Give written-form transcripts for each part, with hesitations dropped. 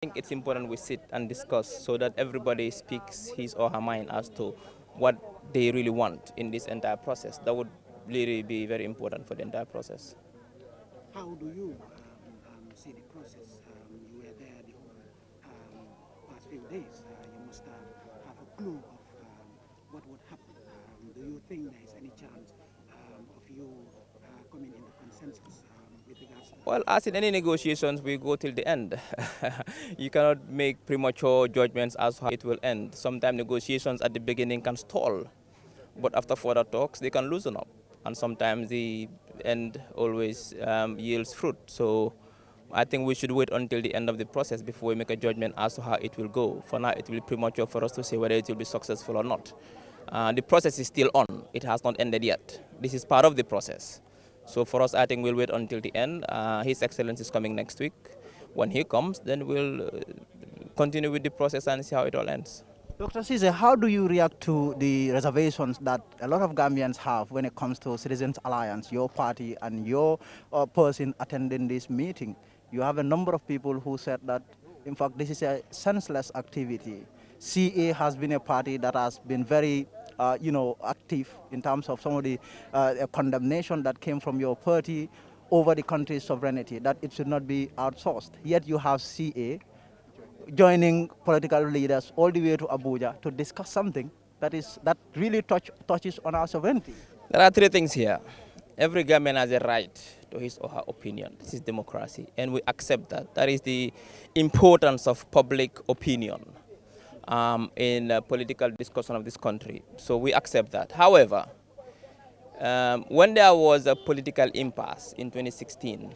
think it's important we sit and discuss so that everybody speaks his or her mind as to what they really want in this entire process. That would really be very important for the entire process. How do you see the process? You were there the whole past few days. You must have a clue of what would happen. Do you think there is any chance of you coming into consensus with regards to that? Well, as in any negotiations, we go till the end. You cannot make premature judgments as to how it will end. Sometimes negotiations at the beginning can stall, but after further talks, they can loosen up. And sometimes the end always yields fruit. So I think we should wait until the end of the process before we make a judgment as to how it will go. For now, it will be premature for us to say whether it will be successful or not. The process is still on. It has not ended yet. This is part of the process. So for us, I think we'll wait until the end. His Excellency is coming next week. When he comes, then we'll continue with the process and see how it all ends. Dr. Cisse, how do you react to the reservations that a lot of Gambians have when it comes to Citizens Alliance, your party and your person attending this meeting? You have a number of people who said that, in fact, this is a senseless activity. CA has been a party that has been very, active in terms of some of the condemnation that came from your party over the country's sovereignty, that it should not be outsourced. Yet you have CA joining political leaders all the way to Abuja to discuss something that really touches on our sovereignty. There are three things here. Every Gambian has a right to his or her opinion. This is democracy, and we accept that. That is the importance of public opinion in political discussion of this country. So we accept that. However, when there was a political impasse in 2016,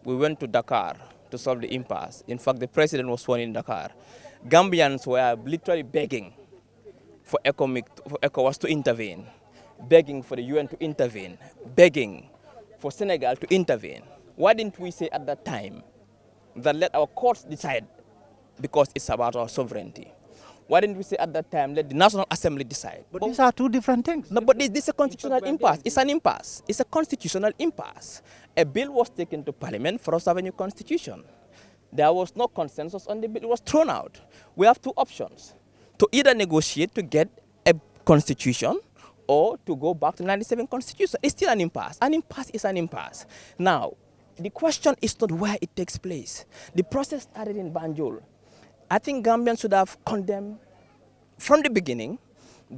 we went to Dakar to solve the impasse. In fact, the president was sworn in Dakar. Gambians were literally begging for ECOWAS to intervene, begging for the UN to intervene, begging for Senegal to intervene. Why didn't we say at that time that let our courts decide because it's about our sovereignty? Why didn't we say at that time let the National Assembly decide? But these are two different things. No, but this is a constitutional impasse. It's an impasse. It's a constitutional impasse. A bill was taken to Parliament for us to have a new constitution. There was no consensus on the bill. It was thrown out. We have two options: to either negotiate to get a constitution or to go back to the 97 constitution. It's still an impasse. An impasse is an impasse. Now, the question is not where it takes place. The process started in Banjul. I think Gambians should have condemned from the beginning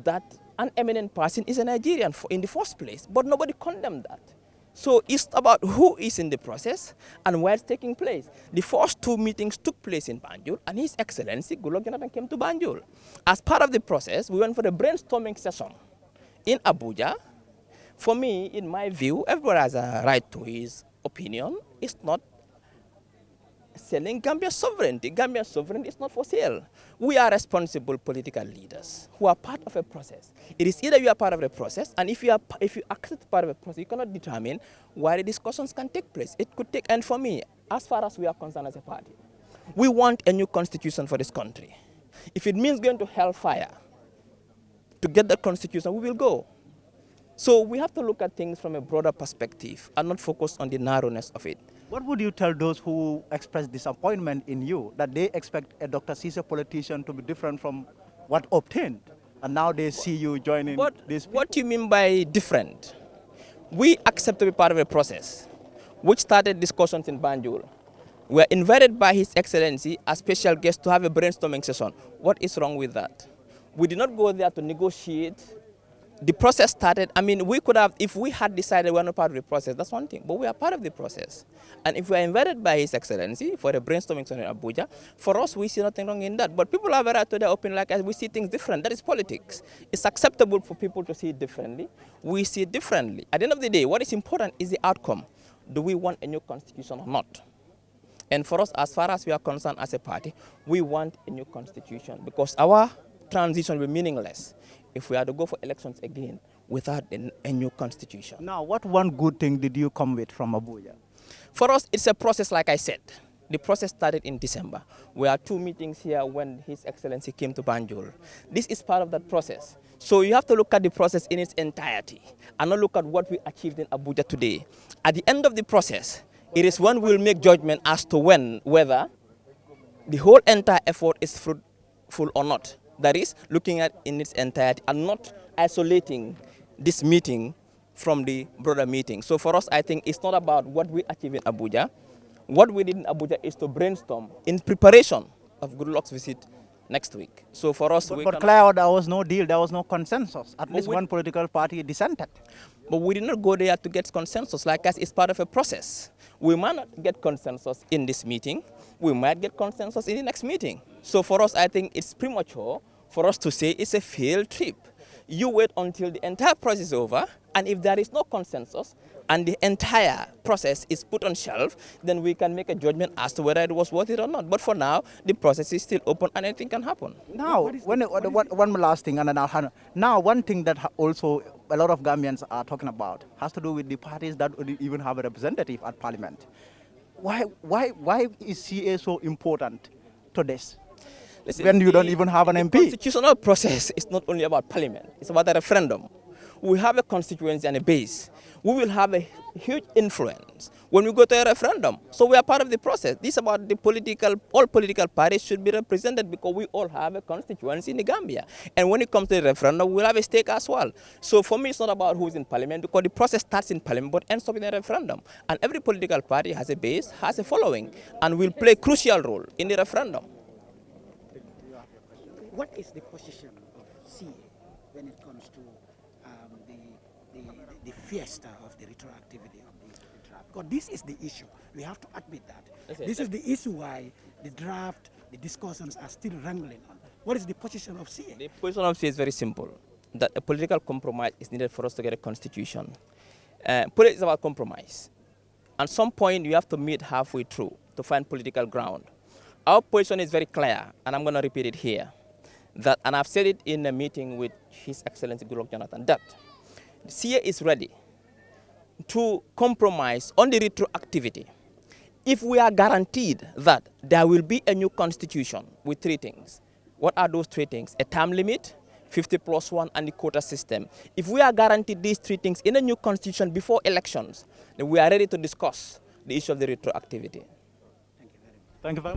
that an eminent person is a Nigerian in the first place, but nobody condemned that. So it's about who is in the process and where it's taking place. The first two meetings took place in Banjul, and His Excellency Goodluck Jonathan came to Banjul. As part of the process, we went for a brainstorming session in Abuja. For me, in my view, everybody has a right to his opinion. It's not selling Gambia's sovereignty. Gambia's sovereignty is not for sale. We are responsible political leaders who are part of a process. It is either you are part of the process, and if you accept part of a process, you cannot determine why the discussions can take place. It could take, and for me, as far as we are concerned as a party, we want a new constitution for this country. If it means going to hellfire to get that constitution, we will go. So we have to look at things from a broader perspective and not focus on the narrowness of it. What would you tell those who express disappointment in you, that they expect a Dr. Cisse politician to be different from what obtained, and now they see you joining this? What do you mean by different? We accept to be part of a process which started discussions in Banjul. We are invited by His Excellency as special guest to have a brainstorming session. What is wrong with that? We did not go there to negotiate. The process started. I mean, we could have, if we had decided we're not part of the process, that's one thing, but we are part of the process. And if we are invited by His Excellency for a brainstorming session in Abuja, for us, we see nothing wrong in that. But people have a right to their opinion, like us, we see things different. That is politics. It's acceptable for people to see it differently. We see it differently. At the end of the day, what is important is the outcome. Do we want a new constitution or not? And for us, as far as we are concerned as a party, we want a new constitution because our transition will be meaningless if we are to go for elections again without a new constitution. Now, what one good thing did you come with from Abuja? For us, it's a process, like I said. The process started in December. We had two meetings here when His Excellency came to Banjul. This is part of that process. So you have to look at the process in its entirety and not look at what we achieved in Abuja today. At the end of the process, it is when we will make judgment as to whether the whole entire effort is fruitful or not. That is, looking at in its entirety and not isolating this meeting from the broader meeting. So for us, I think it's not about what we achieve in Abuja. What we did in Abuja is to brainstorm in preparation of Goodluck's visit next week. So for us, But Claire, there was no deal, there was no consensus. At least one political party dissented. But we did not go there to get consensus. Like us, it's part of a process. We might not get consensus in this meeting. We might get consensus in the next meeting. So for us, I think it's premature for us to say it's a failed trip. You wait until the entire process is over, and if there is no consensus and the entire process is put on shelf, then we can make a judgment as to whether it was worth it or not. But for now, the process is still open and anything can happen. Now, one last thing, and then I'll hand. Now, one thing that also a lot of Gambians are talking about has to do with the parties that even have a representative at Parliament. Why is CA so important to this? Listen, when you don't even have an MP? The constitutional process is not only about Parliament. It's about a referendum. We have a constituency and a base. We will have a huge influence when we go to a referendum. So we are part of the process. This is about all political parties should be represented because we all have a constituency in the Gambia. And when it comes to the referendum, we'll have a stake as well. So for me, it's not about who's in Parliament because the process starts in Parliament but ends up in a referendum. And every political party has a base, has a following, and will play a crucial role in the referendum. What is the position of CA when it comes to the fiesta of the retroactivity of the draft? Because this is the issue. We have to admit that. This is the issue why the draft, the discussions are still wrangling on. What is the position of CA? The position of CA is very simple, that a political compromise is needed for us to get a constitution. Politics is about compromise. At some point, you have to meet halfway through to find political ground. Our position is very clear, and I'm going to repeat it here. That, and I've said it in a meeting with His Excellency Goodluck Jonathan, that CA is ready to compromise on the retroactivity if we are guaranteed that there will be a new constitution with three things. What are those three things? A term limit, 50+1, and the quota system. If we are guaranteed these three things in a new constitution before elections, then we are ready to discuss the issue of the retroactivity. Thank you very much.